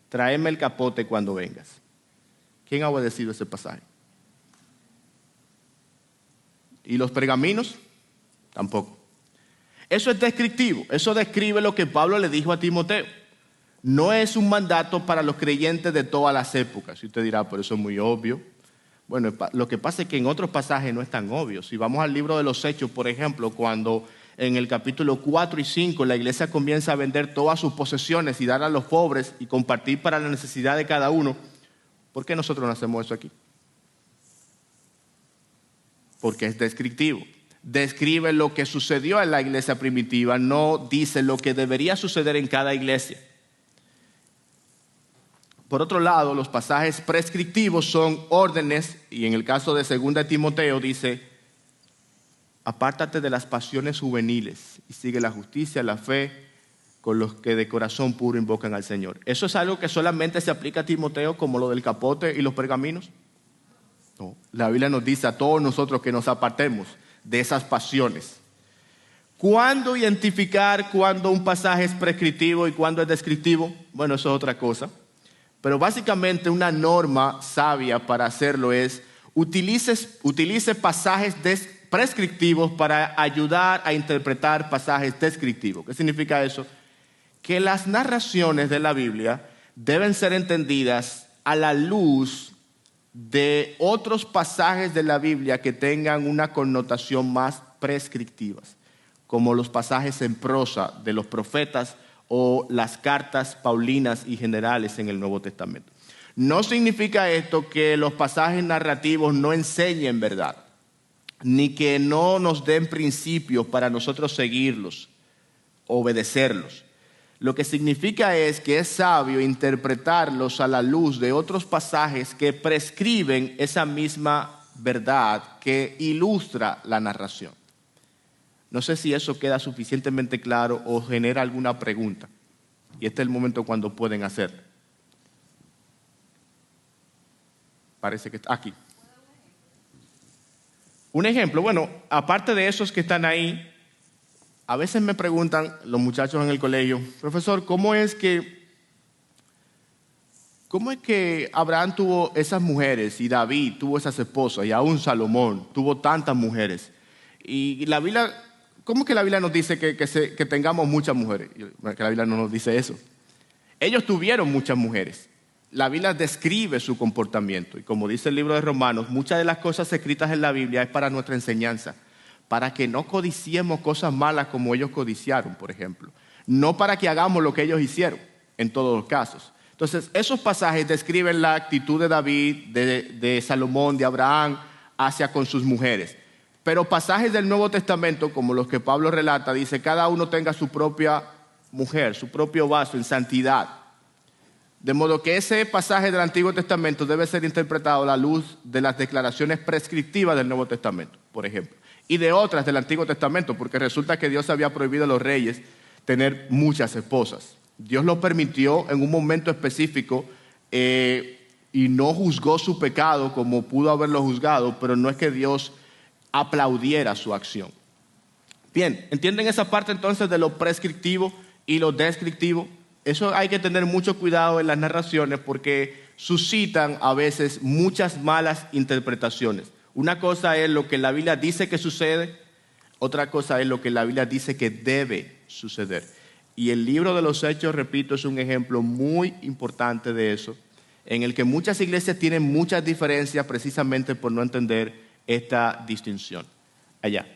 Tráeme el capote cuando vengas. ¿Quién ha obedecido ese pasaje? ¿Y los pergaminos? Tampoco. Eso es descriptivo, eso describe lo que Pablo le dijo a Timoteo. No es un mandato para los creyentes de todas las épocas. Y usted dirá, pero eso es muy obvio. Bueno, lo que pasa es que en otros pasajes no es tan obvio. Si vamos al libro de los Hechos, por ejemplo, cuando en el capítulo 4 y 5 la iglesia comienza a vender todas sus posesiones y dar a los pobres y compartir para la necesidad de cada uno, ¿por qué nosotros no hacemos eso aquí? Porque es descriptivo. Describe lo que sucedió en la iglesia primitiva, no dice lo que debería suceder en cada iglesia. Por otro lado, los pasajes prescriptivos son órdenes, y en el caso de 2 Timoteo dice, apártate de las pasiones juveniles y sigue la justicia, la fe, con los que de corazón puro invocan al Señor. ¿Eso es algo que solamente se aplica a Timoteo, como lo del capote y los pergaminos? No, la Biblia nos dice a todos nosotros que nos apartemos de esas pasiones. ¿Cuándo identificar cuándo un pasaje es prescriptivo y cuándo es descriptivo? Bueno, eso es otra cosa. Pero básicamente una norma sabia para hacerlo es utilice pasajes prescriptivos para ayudar a interpretar pasajes descriptivos. ¿Qué significa eso? Que las narraciones de la Biblia deben ser entendidas a la luz de otros pasajes de la Biblia que tengan una connotación más prescriptiva, como los pasajes en prosa de los profetas o las cartas paulinas y generales en el Nuevo Testamento. No significa esto que los pasajes narrativos no enseñen verdad, ni que no nos den principios para nosotros seguirlos, obedecerlos. Lo que significa es que es sabio interpretarlos a la luz de otros pasajes que prescriben esa misma verdad que ilustra la narración. No sé si eso queda suficientemente claro o genera alguna pregunta. Y este es el momento cuando pueden hacerlo. Parece que está aquí. Un ejemplo, bueno, aparte de esos que están ahí, a veces me preguntan los muchachos en el colegio, profesor, ¿cómo es que Abraham tuvo esas mujeres y David tuvo esas esposas y aún Salomón tuvo tantas mujeres? Y la Biblia, ¿cómo que la Biblia nos dice que tengamos muchas mujeres? Que la Biblia no nos dice eso. Ellos tuvieron muchas mujeres. La Biblia describe su comportamiento y como dice el libro de Romanos, muchas de las cosas escritas en la Biblia es para nuestra enseñanza, para que no codiciemos cosas malas como ellos codiciaron, por ejemplo. No para que hagamos lo que ellos hicieron, en todos los casos. Entonces, esos pasajes describen la actitud de David, de Salomón, de Abraham, hacia con sus mujeres. Pero pasajes del Nuevo Testamento, como los que Pablo relata, dice, cada uno tenga su propia mujer, su propio vaso en santidad. De modo que ese pasaje del Antiguo Testamento debe ser interpretado a la luz de las declaraciones prescriptivas del Nuevo Testamento, por ejemplo. Y de otras del Antiguo Testamento, porque resulta que Dios había prohibido a los reyes tener muchas esposas. Dios lo permitió en un momento específico y no juzgó su pecado como pudo haberlo juzgado, pero no es que Dios aplaudiera su acción. Bien, ¿entienden esa parte entonces de lo prescriptivo y lo descriptivo? Eso hay que tener mucho cuidado en las narraciones porque suscitan a veces muchas malas interpretaciones. Una cosa es lo que la Biblia dice que sucede, otra cosa es lo que la Biblia dice que debe suceder. Y el libro de los Hechos, repito, es un ejemplo muy importante de eso, en el que muchas iglesias tienen muchas diferencias precisamente por no entender esta distinción. Allá.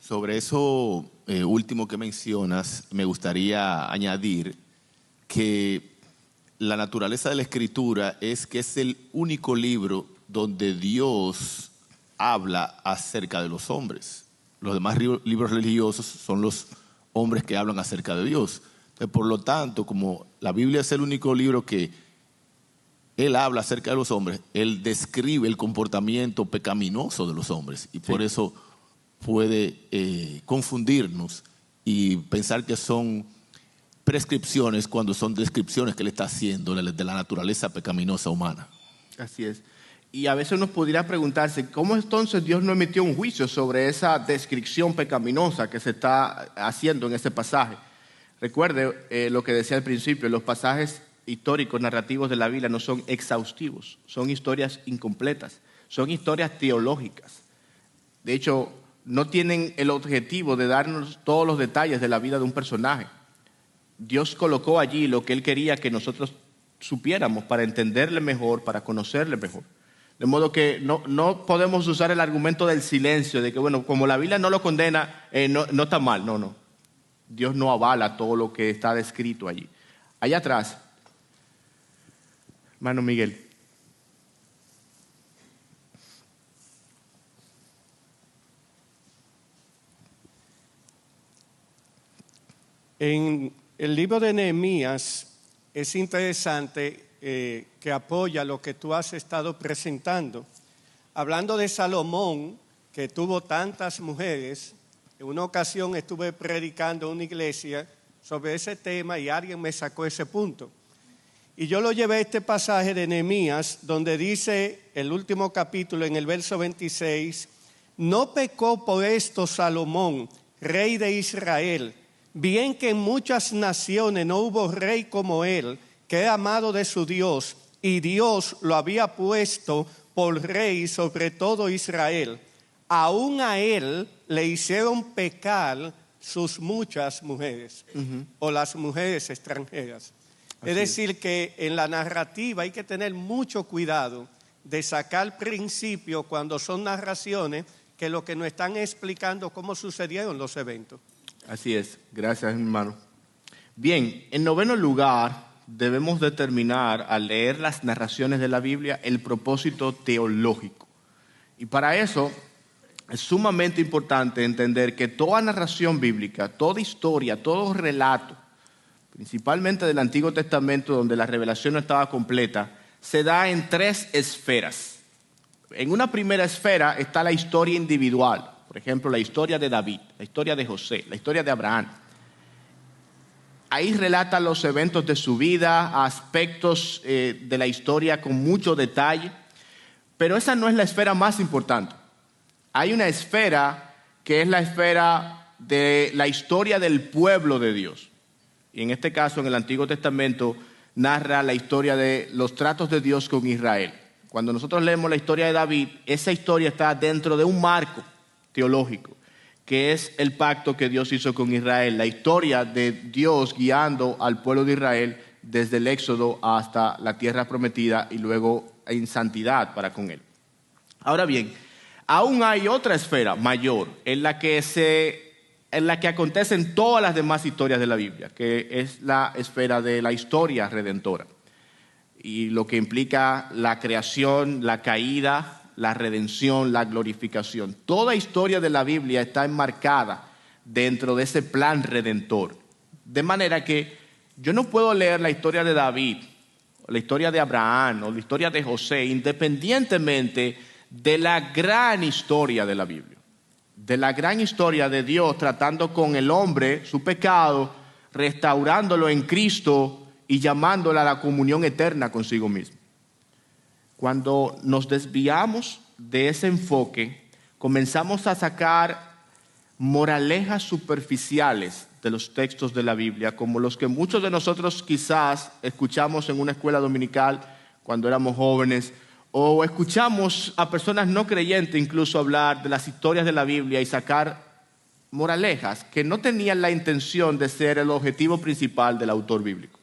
Sobre eso último que mencionas, me gustaría añadir que la naturaleza de la Escritura es que es el único libro donde Dios habla acerca de los hombres. Los demás libros religiosos son los hombres que hablan acerca de Dios. Por lo tanto, como la Biblia es el único libro que Él habla acerca de los hombres, Él describe el comportamiento pecaminoso de los hombres. Y por eso puede confundirnos y pensar que son prescripciones cuando son descripciones que Él está haciendo de la naturaleza pecaminosa humana. Así es. Y a veces nos pudiera preguntarse, ¿cómo entonces Dios no emitió un juicio sobre esa descripción pecaminosa que se está haciendo en ese pasaje? Recuerde lo que decía al principio, los pasajes históricos, narrativos de la Biblia no son exhaustivos, son historias incompletas, son historias teológicas. De hecho, no tienen el objetivo de darnos todos los detalles de la vida de un personaje. Dios colocó allí lo que Él quería que nosotros supiéramos para entenderle mejor, para conocerle mejor. De modo que no podemos usar el argumento del silencio, de que, bueno, como la Biblia no lo condena, no está mal. No. Dios no avala todo lo que está descrito allí. Allá atrás, hermano Miguel. En el libro de Nehemías es interesante que apoya lo que tú has estado presentando. Hablando de Salomón, que tuvo tantas mujeres, en una ocasión estuve predicando en una iglesia sobre ese tema y alguien me sacó ese punto. Y yo lo llevé a este pasaje de Nehemías, donde dice el último capítulo en el verso 26, no pecó por esto Salomón, rey de Israel, bien que en muchas naciones no hubo rey como él, que era amado de su Dios, y Dios lo había puesto por rey sobre todo Israel. Aún a él le hicieron pecar sus muchas mujeres, o las mujeres extranjeras. Es decir, que en la narrativa hay que tener mucho cuidado de sacar principio cuando son narraciones que lo que nos están explicando cómo sucedieron los eventos. Así es, gracias hermano. Bien, en noveno lugar debemos determinar al leer las narraciones de la Biblia el propósito teológico. Y para eso es sumamente importante entender que toda narración bíblica, toda historia, todo relato, principalmente del Antiguo Testamento donde la revelación no estaba completa, se da en tres esferas. En una primera esfera está la historia individual. Por ejemplo, la historia de David, la historia de José, la historia de Abraham. Ahí relata los eventos de su vida, aspectos de la historia con mucho detalle. Pero esa no es la esfera más importante. Hay una esfera que es la esfera de la historia del pueblo de Dios. Y en este caso, en el Antiguo Testamento, narra la historia de los tratos de Dios con Israel. Cuando nosotros leemos la historia de David, esa historia está dentro de un marco teológico, que es el pacto que Dios hizo con Israel, la historia de Dios guiando al pueblo de Israel desde el Éxodo hasta la tierra prometida y luego en santidad para con él. Ahora bien, aún hay otra esfera mayor en la que acontecen todas las demás historias de la Biblia, que es la esfera de la historia redentora, y lo que implica la creación, la caída, la redención, la glorificación. Toda historia de la Biblia está enmarcada dentro de ese plan redentor. De manera que yo no puedo leer la historia de David, o la historia de Abraham, o la historia de José, independientemente de la gran historia de la Biblia. De la gran historia de Dios tratando con el hombre, su pecado, restaurándolo en Cristo y llamándola a la comunión eterna consigo mismo. Cuando nos desviamos de ese enfoque, comenzamos a sacar moralejas superficiales de los textos de la Biblia, como los que muchos de nosotros quizás escuchamos en una escuela dominical cuando éramos jóvenes, o escuchamos a personas no creyentes incluso hablar de las historias de la Biblia y sacar moralejas que no tenían la intención de ser el objetivo principal del autor bíblico.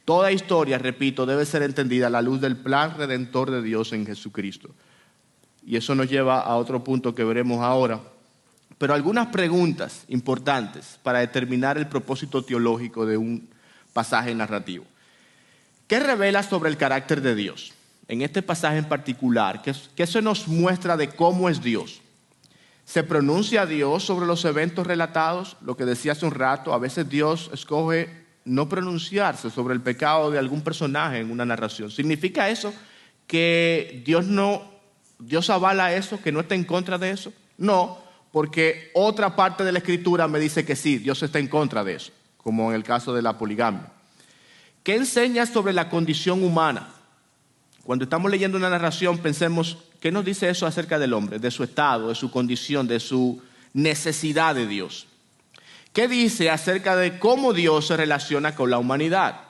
Toda historia, repito, debe ser entendida a la luz del plan redentor de Dios en Jesucristo. Y eso nos lleva a otro punto que veremos ahora. Pero algunas preguntas importantes para determinar el propósito teológico de un pasaje narrativo. ¿Qué revela sobre el carácter de Dios? En este pasaje en particular, ¿qué se nos muestra de cómo es Dios? ¿Se pronuncia Dios sobre los eventos relatados? Lo que decía hace un rato, a veces Dios escoge no pronunciarse sobre el pecado de algún personaje en una narración. ¿Significa eso que Dios avala eso, que no está en contra de eso? No, porque otra parte de la Escritura me dice que sí, Dios está en contra de eso, como en el caso de la poligamia. ¿Qué enseña sobre la condición humana? Cuando estamos leyendo una narración, pensemos, ¿qué nos dice eso acerca del hombre, de su estado, de su condición, de su necesidad de Dios? ¿Qué dice acerca de cómo Dios se relaciona con la humanidad?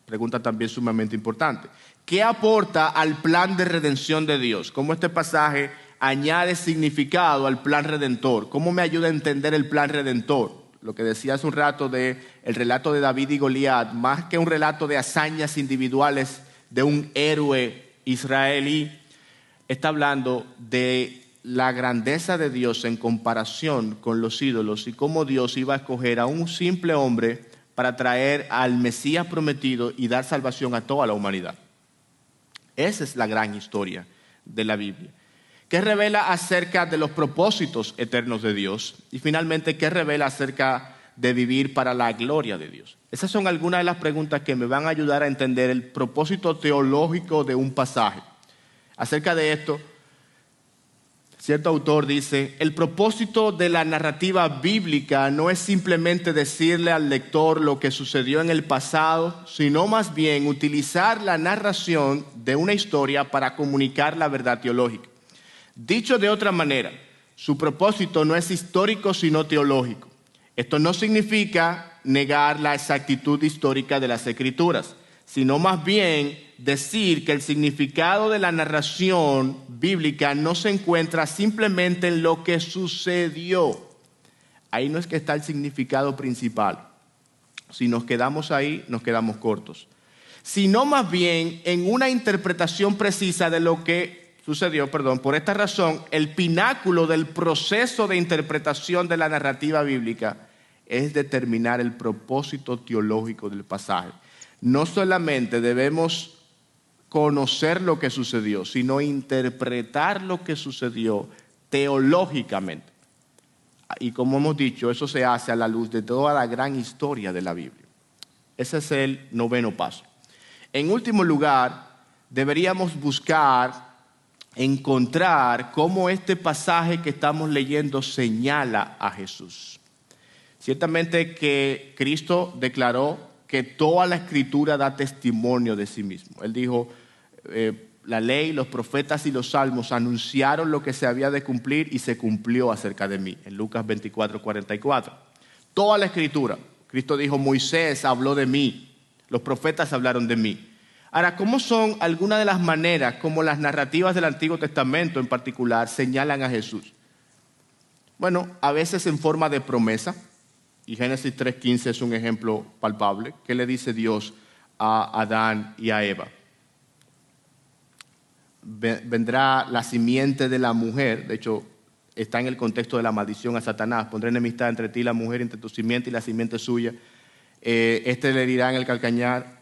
Pregunta también sumamente importante. ¿Qué aporta al plan de redención de Dios? ¿Cómo este pasaje añade significado al plan redentor? ¿Cómo me ayuda a entender el plan redentor? Lo que decía hace un rato del relato de David y Goliat, más que un relato de hazañas individuales de un héroe israelí, está hablando de la grandeza de Dios en comparación con los ídolos y cómo Dios iba a escoger a un simple hombre para traer al Mesías prometido y dar salvación a toda la humanidad. Esa es la gran historia de la Biblia. ¿Qué revela acerca de los propósitos eternos de Dios? Y finalmente, ¿qué revela acerca de vivir para la gloria de Dios? Esas son algunas de las preguntas que me van a ayudar a entender el propósito teológico de un pasaje. Acerca de esto, cierto autor dice, el propósito de la narrativa bíblica no es simplemente decirle al lector lo que sucedió en el pasado, sino más bien utilizar la narración de una historia para comunicar la verdad teológica. Dicho de otra manera, su propósito no es histórico sino teológico. Esto no significa negar la exactitud histórica de las Escrituras, sino más bien decir que el significado de la narración bíblica no se encuentra simplemente en lo que sucedió. Ahí no es que está el significado principal. Si nos quedamos ahí, nos quedamos cortos. Sino más bien en una interpretación precisa de lo que sucedió. Por esta razón, el pináculo del proceso de interpretación de la narrativa bíblica es determinar el propósito teológico del pasaje. No solamente debemos conocer lo que sucedió, sino interpretar lo que sucedió teológicamente. Y como hemos dicho, eso se hace a la luz de toda la gran historia de la Biblia. Ese es el noveno paso. En último lugar, deberíamos buscar encontrar cómo este pasaje que estamos leyendo señala a Jesús. Ciertamente que Cristo declaró que toda la Escritura da testimonio de sí mismo. Él dijo, la ley, los profetas y los salmos anunciaron lo que se había de cumplir y se cumplió acerca de mí, en Lucas 24:44. Toda la Escritura. Cristo dijo, Moisés habló de mí, los profetas hablaron de mí. Ahora, ¿cómo son algunas de las maneras como las narrativas del Antiguo Testamento en particular señalan a Jesús? Bueno, a veces en forma de promesa, y Génesis 3:15 es un ejemplo palpable. ¿Qué le dice Dios a Adán y a Eva? Vendrá la simiente de la mujer, de hecho está en el contexto de la maldición a Satanás, pondré enemistad entre ti y la mujer, entre tu simiente y la simiente suya, este le herirá en el calcañar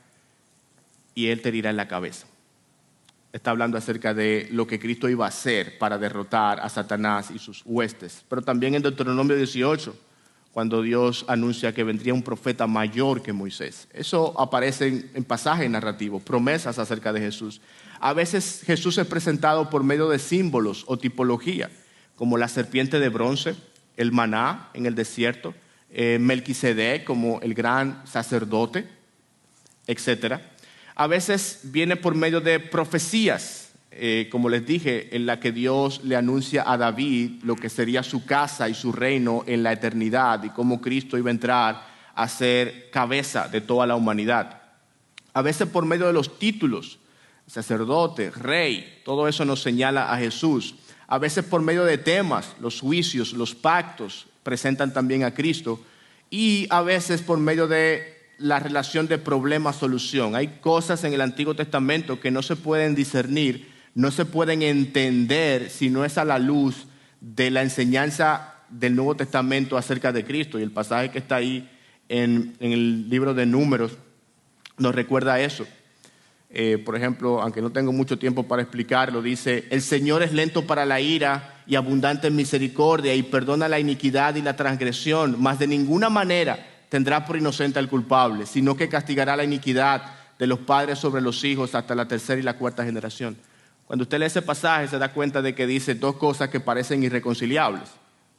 y él te herirá en la cabeza. Está hablando acerca de lo que Cristo iba a hacer para derrotar a Satanás y sus huestes. Pero también en Deuteronomio 18, cuando Dios anuncia que vendría un profeta mayor que Moisés. Eso aparece en pasajes narrativos, promesas acerca de Jesús. A veces Jesús es presentado por medio de símbolos o tipología, como la serpiente de bronce, el maná en el desierto, Melquisedec como el gran sacerdote, etc. A veces viene por medio de profecías, como les dije, en la que Dios le anuncia a David lo que sería su casa y su reino en la eternidad y cómo Cristo iba a entrar a ser cabeza de toda la humanidad. A veces por medio de los títulos, sacerdote, rey, todo eso nos señala a Jesús. A veces por medio de temas, los juicios, los pactos presentan también a Cristo. Y a veces por medio de la relación de problema-solución. Hay cosas en el Antiguo Testamento que no se pueden discernir, no se pueden entender si no es a la luz de la enseñanza del Nuevo Testamento acerca de Cristo. Y el pasaje que está ahí en el libro de Números nos recuerda eso. Por ejemplo, aunque no tengo mucho tiempo para explicarlo, dice: el Señor es lento para la ira y abundante en misericordia y perdona la iniquidad y la transgresión, mas de ninguna manera tendrá por inocente al culpable, sino que castigará la iniquidad de los padres sobre los hijos hasta la tercera y la cuarta generación. Cuando usted lee ese pasaje se da cuenta de que dice dos cosas que parecen irreconciliables.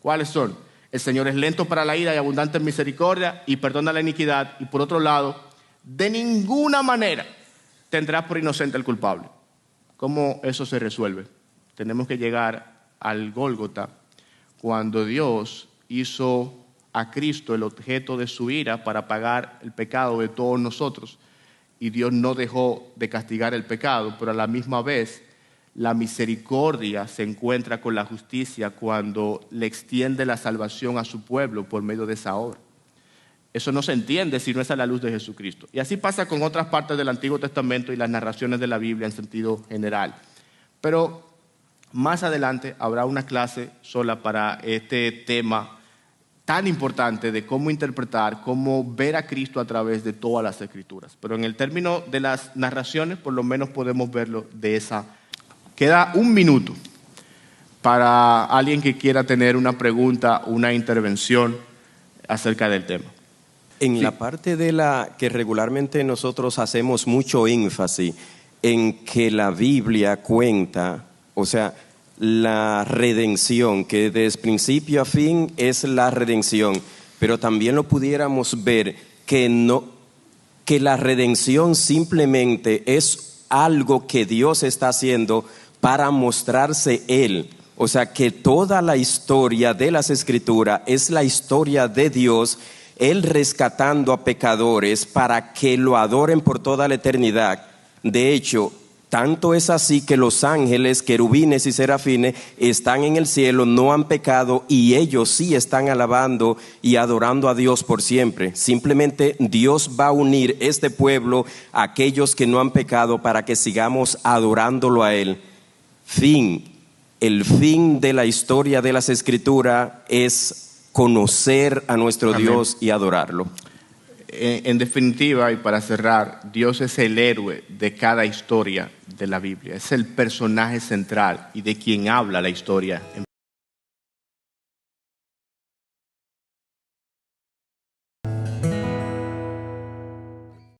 ¿Cuáles son? El Señor es lento para la ira y abundante en misericordia y perdona la iniquidad, y por otro lado, de ninguna manera tendrá por inocente al culpable. ¿Cómo eso se resuelve? Tenemos que llegar al Gólgota, cuando Dios hizo a Cristo el objeto de su ira para pagar el pecado de todos nosotros. Y Dios no dejó de castigar el pecado, pero a la misma vez la misericordia se encuentra con la justicia cuando le extiende la salvación a su pueblo por medio de esa obra. Eso no se entiende si no es a la luz de Jesucristo. Y así pasa con otras partes del Antiguo Testamento y las narraciones de la Biblia en sentido general. Pero más adelante habrá una clase sola para este tema tan importante de cómo interpretar, cómo ver a Cristo a través de todas las Escrituras. Pero en el término de las narraciones, por lo menos podemos verlo de esa. Queda un minuto para alguien que quiera tener una pregunta, una intervención acerca del tema. En la parte de la que regularmente nosotros hacemos mucho énfasis en que la Biblia cuenta, o sea, la redención, que desde principio a fin es la redención, pero también lo pudiéramos ver que la redención simplemente es algo que Dios está haciendo para mostrarse Él. O sea, que toda la historia de las Escrituras es la historia de Dios, Él rescatando a pecadores para que lo adoren por toda la eternidad. De hecho, tanto es así que los ángeles, querubines y serafines están en el cielo, no han pecado y ellos sí están alabando y adorando a Dios por siempre. Simplemente Dios va a unir este pueblo a aquellos que no han pecado para que sigamos adorándolo a Él. El fin de la historia de las Escrituras es conocer a nuestro Amén. Dios y adorarlo. En definitiva, y para cerrar, Dios es el héroe de cada historia de la Biblia. Es el personaje central y de quien habla la historia.